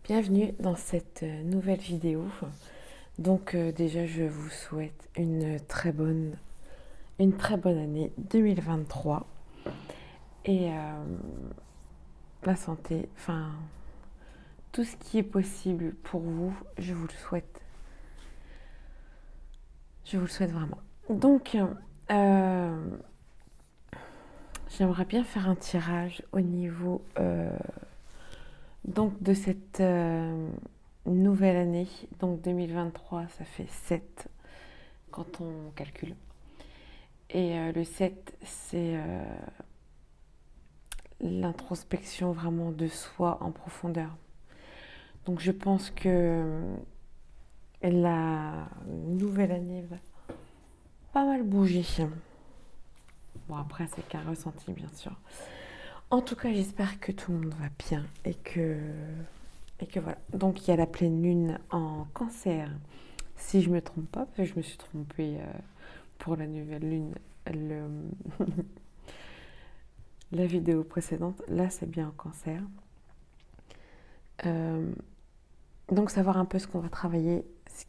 Bienvenue dans cette nouvelle vidéo. Donc déjà je vous souhaite une très bonne année 2023 et la santé, enfin tout ce qui est possible pour vous, je vous le souhaite. Je vous le souhaite vraiment. Donc j'aimerais bien faire un tirage au niveau donc de cette nouvelle année, donc 2023, ça fait 7 quand on calcule. Et le 7, c'est l'introspection vraiment de soi en profondeur. Donc je pense que la nouvelle année va pas mal bouger. Bon, après, c'est qu'un ressenti, bien sûr. En tout cas, j'espère que tout le monde va bien et que voilà. Donc il y a la pleine lune en Cancer. Si je me trompe pas, parce que je me suis trompée pour la nouvelle lune, la vidéo précédente. Là, c'est bien en Cancer. Donc savoir un peu ce qu'on va travailler, ce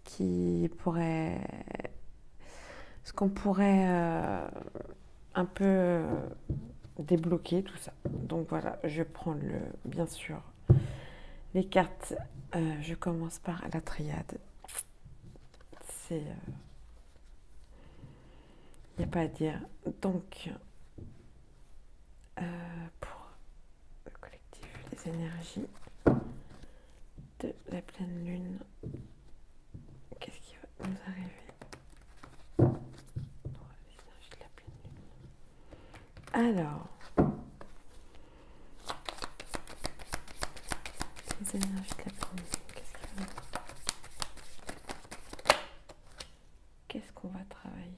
qu'on pourrait un peu débloquer tout ça. Donc voilà, je prends bien sûr les cartes. Je commence par la triade. Il n'y a pas à dire. Donc pour le collectif, les énergies de la pleine lune, qu'est-ce qui va nous arriver? Les énergies de la pleine lune. Alors, les énergies de la pleine lune, qu'est-ce qu'on va travailler?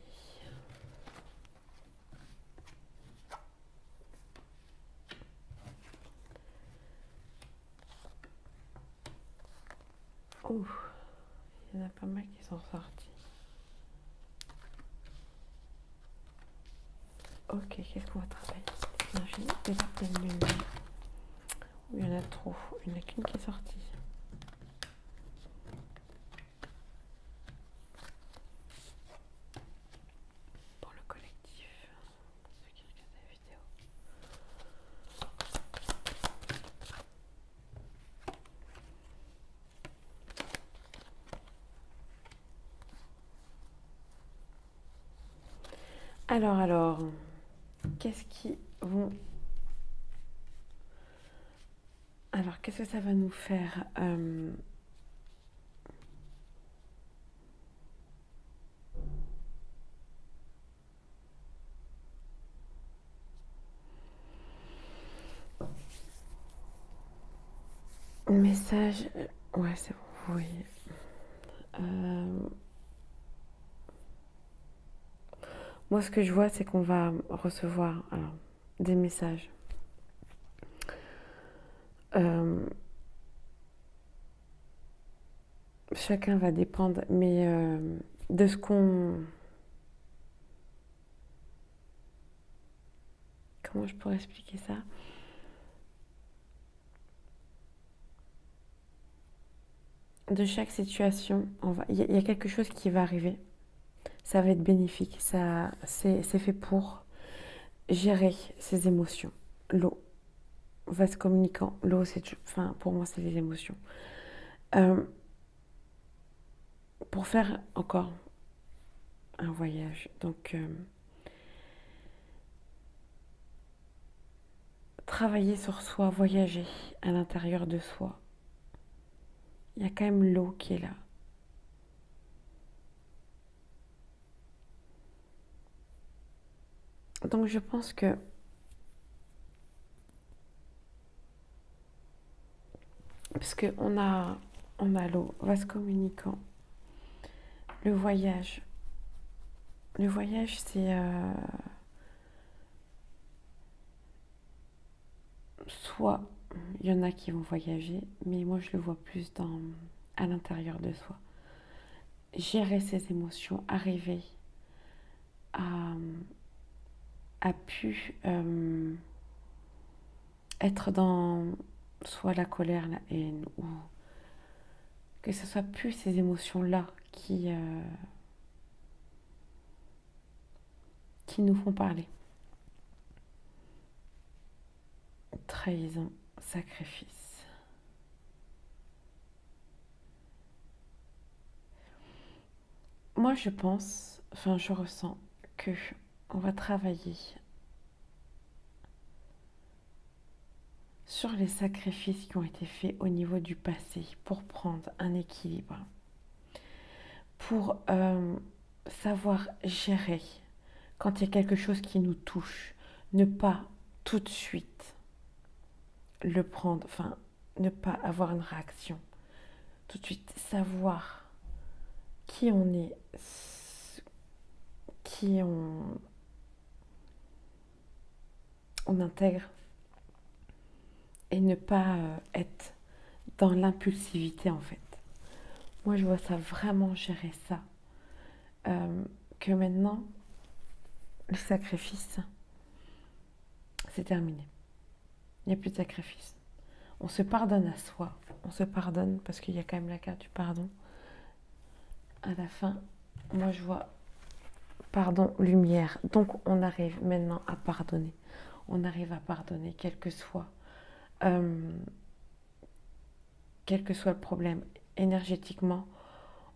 Ouh, il y en a pas mal qui sont sortis. Ok, qu'est-ce qu'on va travailler? L'énergie de la pleine lune. Il y en a trop. Il n'y en a qu'une qui est sortie. Pour le collectif, ceux qui regardent la vidéo. Alors, qu'est-ce qui vont... Alors, qu'est-ce que ça va nous faire message... Ouais, c'est bon, vous voyez. Moi, ce que je vois, c'est qu'on va recevoir des messages. Chacun va dépendre, mais de ce qu'on... Comment je pourrais expliquer ça? De chaque situation, il y a quelque chose qui va arriver. Ça va être bénéfique. C'est fait pour gérer ses émotions. L'eau, vase communicant. L'eau, pour moi, c'est les émotions. Pour faire encore un voyage, donc travailler sur soi, voyager à l'intérieur de soi. Il y a quand même l'eau qui est là. Donc je pense que parce qu'on a l'eau, vase communicant, le voyage. Le voyage, c'est soit il y en a qui vont voyager, mais moi je le vois plus à l'intérieur de soi. Gérer ses émotions, arriver à pu être dans soit la colère, la haine ou que ce soit plus ces émotions-là qui nous font parler. Trahison, sacrifice. Moi, je pense, enfin, je ressens que on va travailler sur les sacrifices qui ont été faits au niveau du passé pour prendre un équilibre, pour savoir gérer quand il y a quelque chose qui nous touche, ne pas tout de suite le prendre, enfin, ne pas avoir une réaction, tout de suite savoir qui on est, qui on intègre et ne pas être dans l'impulsivité en fait. Moi je vois ça vraiment gérer ça, que maintenant le sacrifice c'est terminé, il n'y a plus de sacrifice, on se pardonne à soi, on se pardonne parce qu'il y a quand même la carte du pardon à la fin. Moi je vois pardon, lumière, donc on arrive maintenant à pardonner, on arrive à pardonner quel que soit le problème. Énergétiquement,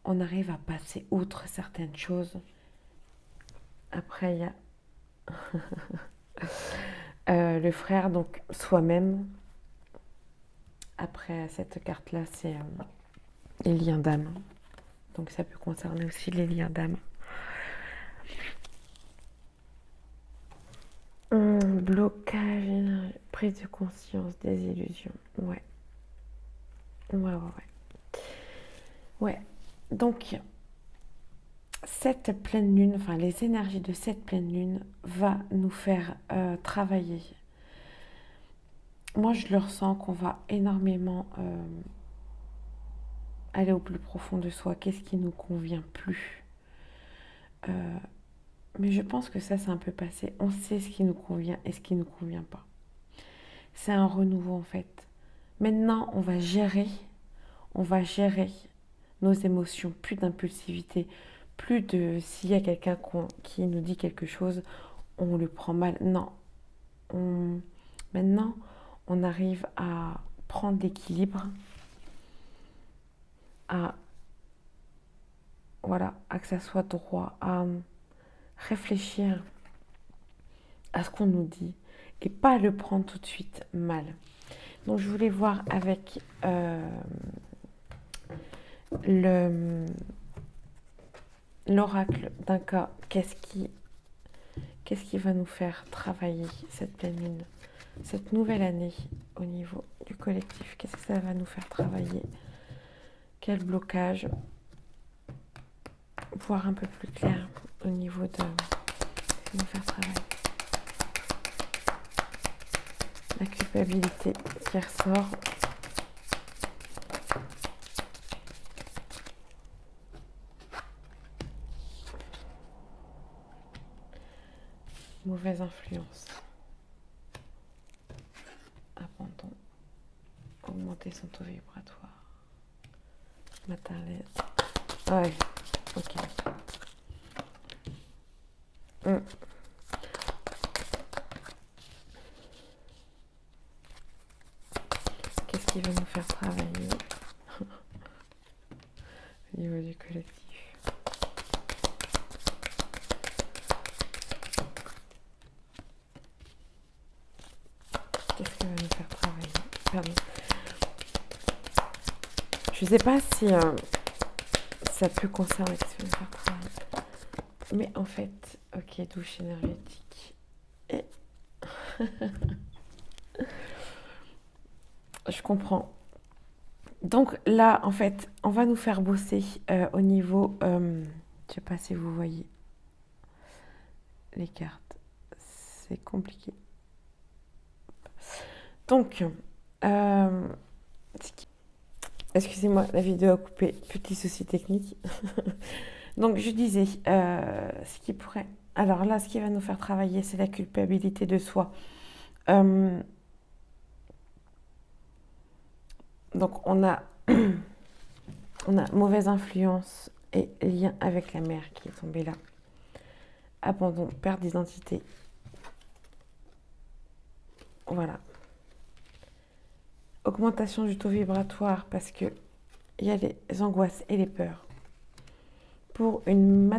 on arrive à passer outre certaines choses. Après, il y a le frère, donc soi-même. Après, cette carte-là, c'est les liens d'âme. Donc, ça peut concerner aussi les liens d'âme. Blocage, prise de conscience, désillusion. Ouais. Ouais. Donc, cette pleine lune, enfin les énergies de cette pleine lune va nous faire travailler. Moi, je le ressens qu'on va énormément aller au plus profond de soi. Qu'est-ce qui nous convient plus? Mais je pense que ça, c'est un peu passé. On sait ce qui nous convient et ce qui ne nous convient pas. C'est un renouveau en fait. Maintenant, on va gérer nos émotions, plus d'impulsivité, plus de s'il y a quelqu'un qui nous dit quelque chose, on le prend mal. Non. Maintenant, on arrive à prendre l'équilibre, à que ça soit droit, à réfléchir à ce qu'on nous dit et pas le prendre tout de suite mal. Donc je voulais voir avec l'oracle d'un cas, qu'est-ce qui va nous faire travailler cette pleine lune, cette nouvelle année au niveau du collectif, qu'est-ce que ça va nous faire travailler, quel blocage, voir un peu plus clair au niveau de nous faire travailler. La culpabilité qui ressort. Mauvaise influence. Abandon. Augmenter son taux vibratoire. Matériel. Ouais, ok. Qu'est-ce qui va nous faire travailler au niveau du collectif? Qu'est-ce qui va nous faire travailler? Pardon. Je sais pas si ça peut concerner ce qui va nous faire travailler. Mais en fait, ok, douche énergétique. Et je comprends. Donc là, en fait, on va nous faire bosser au niveau... je sais pas si vous voyez les cartes. C'est compliqué. Donc, excusez-moi, la vidéo a coupé. Petit souci technique. Donc, je disais, ce qui pourrait... Alors là, ce qui va nous faire travailler, c'est la culpabilité de soi. Donc, on a On a mauvaise influence et lien avec la mère qui est tombé là. Abandon, perte d'identité. Voilà. Augmentation du taux vibratoire parce que il y a les angoisses et les peurs. Pour une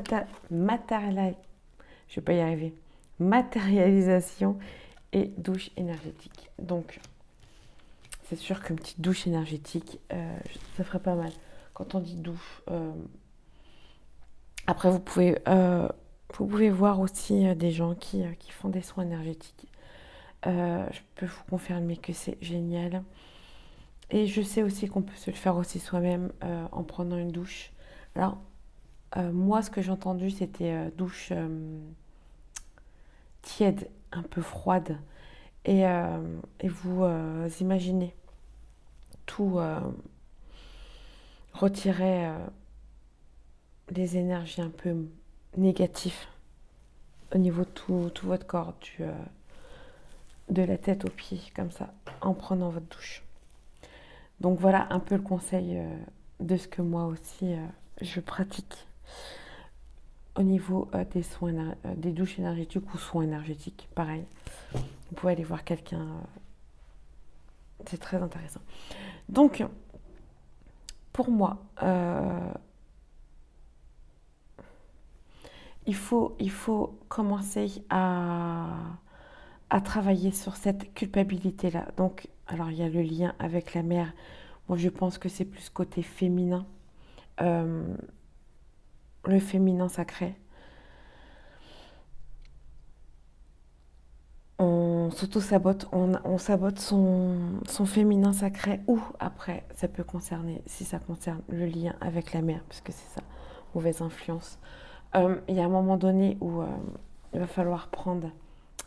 je vais pas y arriver. Matérialisation et douche énergétique. Donc, c'est sûr qu'une petite douche énergétique, ça ferait pas mal. Quand on dit douche, après vous pouvez voir aussi des gens qui font des soins énergétiques. Je peux vous confirmer que c'est génial. Et je sais aussi qu'on peut se le faire aussi soi-même en prenant une douche. Alors, moi, ce que j'ai entendu, c'était douche tiède, un peu froide. Et vous imaginez tout retirer les énergies un peu négatives au niveau de tout votre corps, de la tête aux pieds, comme ça, en prenant votre douche. Donc voilà un peu le conseil de ce que moi aussi je pratique au niveau des soins, des douches énergétiques ou soins énergétiques, pareil. Vous pouvez aller voir quelqu'un, c'est très intéressant. Donc, pour moi, il faut commencer à travailler sur cette culpabilité-là. Donc, alors il y a le lien avec la mère. Moi, je pense que c'est plus côté féminin. Le féminin sacré. On s'auto-sabote, on sabote son féminin sacré, ou après, ça peut concerner, si ça concerne le lien avec la mère, parce que c'est ça, mauvaise influence. Il y a un moment donné où il va falloir prendre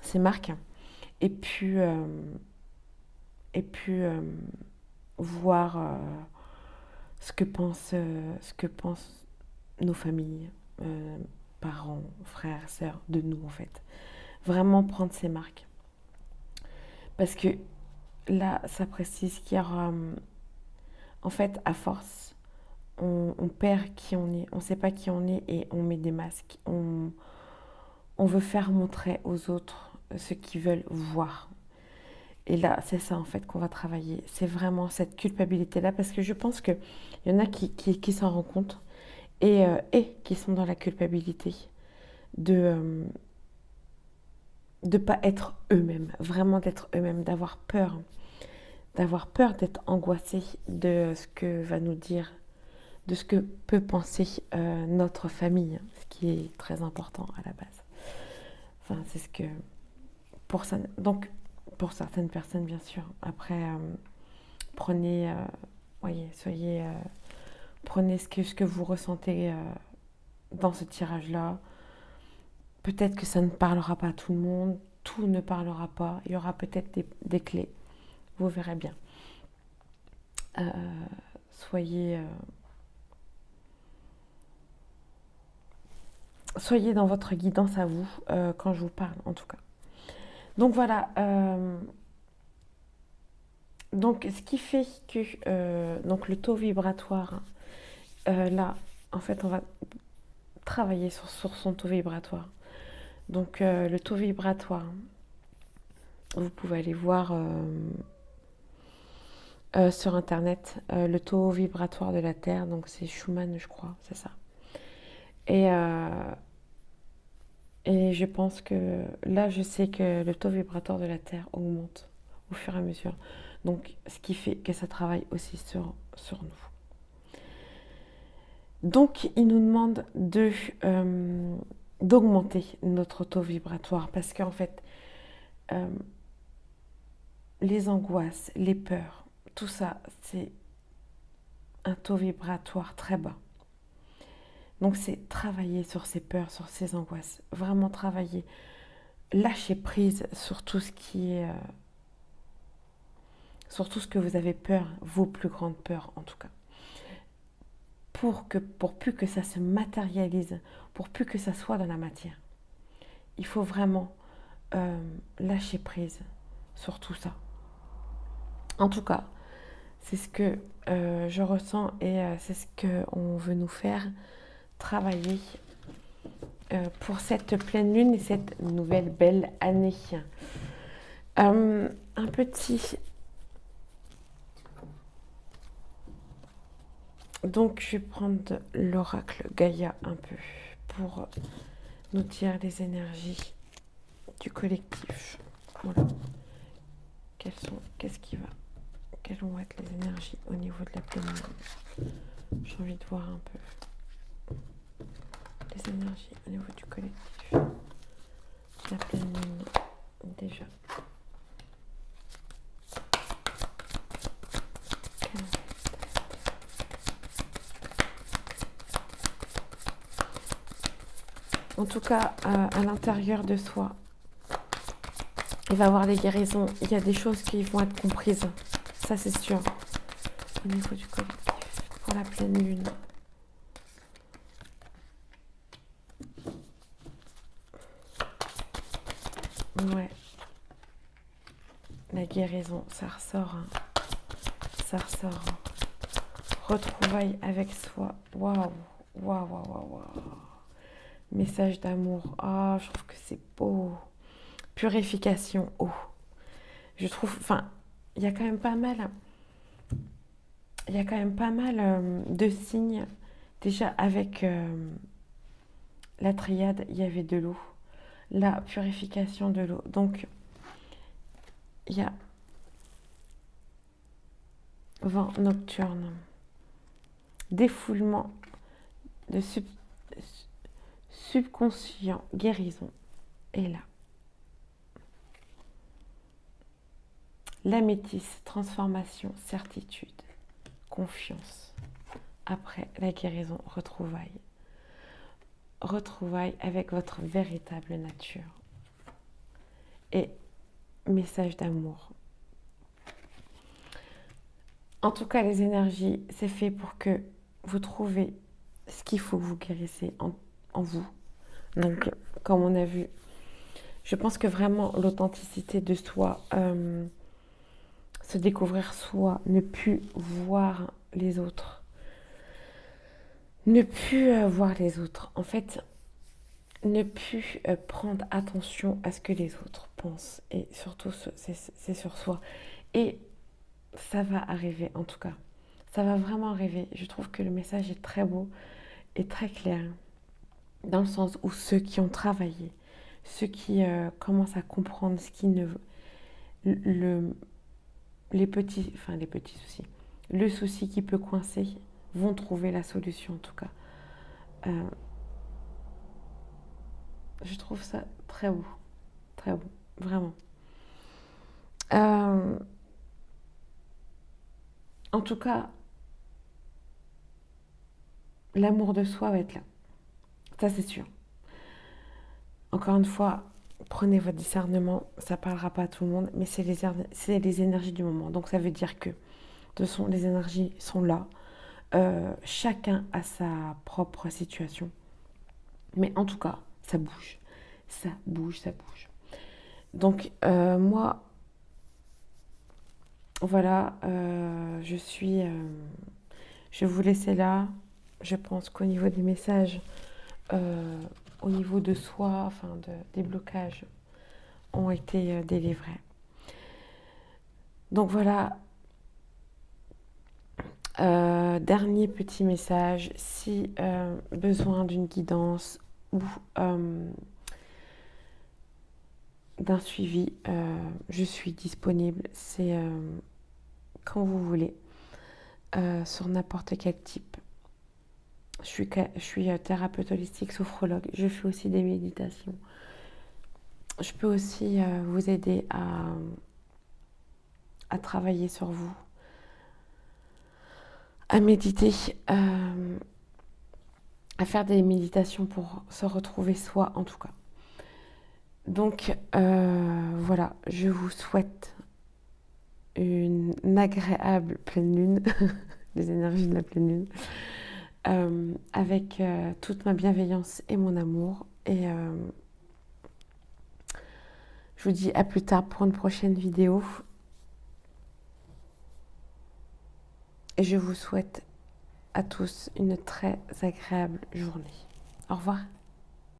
ses marques et puis voir ce que pensent nos familles, parents, frères, sœurs, de nous en fait. Vraiment prendre ses marques. Parce que là, ça précise qu'il y aura, en fait, à force, on perd qui on est, on ne sait pas qui on est et on met des masques. On veut faire montrer aux autres ce qu'ils veulent voir. Et là, c'est ça en fait qu'on va travailler. C'est vraiment cette culpabilité-là parce que je pense qu'il y en a qui s'en rendent compte et qui sont dans la culpabilité de pas être eux-mêmes, vraiment d'être eux-mêmes, d'avoir peur d'être angoissés de ce que va nous dire, de ce que peut penser notre famille, ce qui est très important à la base. Enfin, c'est ce que pour ça. Donc, pour certaines personnes, bien sûr. Après, prenez, prenez ce que vous ressentez dans ce tirage-là. Peut-être que ça ne parlera pas à tout le monde, tout ne parlera pas. Il y aura peut-être des clés. Vous verrez bien. Soyez dans votre guidance à vous quand je vous parle, en tout cas. Donc voilà. Donc ce qui fait que donc le taux vibratoire, là, en fait, on va travailler sur son taux vibratoire. Donc le taux vibratoire, vous pouvez aller voir sur internet le taux vibratoire de la Terre. Donc c'est Schumann, je crois, c'est ça. Et je pense que là, je sais que le taux vibratoire de la Terre augmente au fur et à mesure. Donc, ce qui fait que ça travaille aussi sur nous. Donc, il nous demande d'augmenter notre taux vibratoire parce qu'en fait, les angoisses, les peurs, tout ça, c'est un taux vibratoire très bas. Donc, c'est travailler sur ces peurs, sur ces angoisses. Vraiment travailler. Lâcher prise sur tout ce qui est... sur tout ce que vous avez peur, vos plus grandes peurs en tout cas. Pour plus que ça se matérialise, pour plus que ça soit dans la matière. Il faut vraiment lâcher prise sur tout ça. En tout cas, C'est ce que je ressens et c'est ce qu'on veut nous faire travailler pour cette pleine lune et cette nouvelle belle année. Un petit... Donc, je vais prendre l'oracle Gaïa un peu pour nous dire les énergies du collectif. Voilà. Qu'est-ce qui va? Quelles vont être les énergies au niveau de la pleine lune? J'ai envie de voir un peu les énergies au niveau du collectif. La pleine lune, déjà. En tout cas, à l'intérieur de soi, il va y avoir des guérisons. Il y a des choses qui vont être comprises. Ça, c'est sûr. Au niveau du collectif, pour la pleine lune. Ouais. La guérison, ça ressort. Hein. Ça ressort. Hein. Retrouvailles avec soi. Waouh. Waouh, waouh, waouh, waouh. Message d'amour. Ah, je trouve que c'est beau. Purification. Oh. Je trouve... Enfin, il y a quand même pas mal... Il y a quand même pas mal de signes. Déjà, avec la triade, il y avait de l'eau. La purification de l'eau. Donc, il y a vent nocturne. Défoulement de subconscient. Guérison. Et là. La métisse. Transformation. Certitude. Confiance. Après la guérison, retrouvailles. Retrouvailles avec votre véritable nature. Et message d'amour. En tout cas, les énergies, c'est fait pour que vous trouvez ce qu'il faut que vous guérissez en vous. Donc, comme on a vu, je pense que vraiment l'authenticité de soi, se découvrir soi, ne plus voir les autres. Ne plus voir les autres. En fait, ne plus prendre attention à ce que les autres pensent. Et surtout, c'est sur soi. Et ça va arriver, en tout cas. Ça va vraiment arriver. Je trouve que le message est très beau et très clair. Dans le sens où ceux qui ont travaillé, ceux qui commencent à comprendre ce qui ne... les petits soucis. Le souci qui peut coincer vont trouver la solution, en tout cas. Je trouve ça très beau. Très beau. Vraiment. En tout cas, l'amour de soi va être là. Ça, c'est sûr. Encore une fois, prenez votre discernement. Ça ne parlera pas à tout le monde, mais c'est les énergies du moment. Donc, ça veut dire que, de toute façon, les énergies sont là. Chacun a sa propre situation. Mais en tout cas, ça bouge. Ça bouge, ça bouge. Donc, moi, voilà, je vais vous laisser là. Je pense qu'au niveau des messages, au niveau de soi, enfin des blocages ont été délivrés. Donc voilà, dernier petit message, si besoin d'une guidance ou d'un suivi, je suis disponible, c'est quand vous voulez, sur n'importe quel type. Je suis thérapeute holistique, sophrologue, je fais aussi des méditations. Je peux aussi vous aider à travailler sur vous, à méditer, à faire des méditations pour se retrouver soi en tout cas. Donc voilà, je vous souhaite une agréable pleine lune, les énergies de la pleine lune, avec toute ma bienveillance et mon amour. Et je vous dis à plus tard pour une prochaine vidéo. et je vous souhaite à tous une très agréable journée. Au revoir.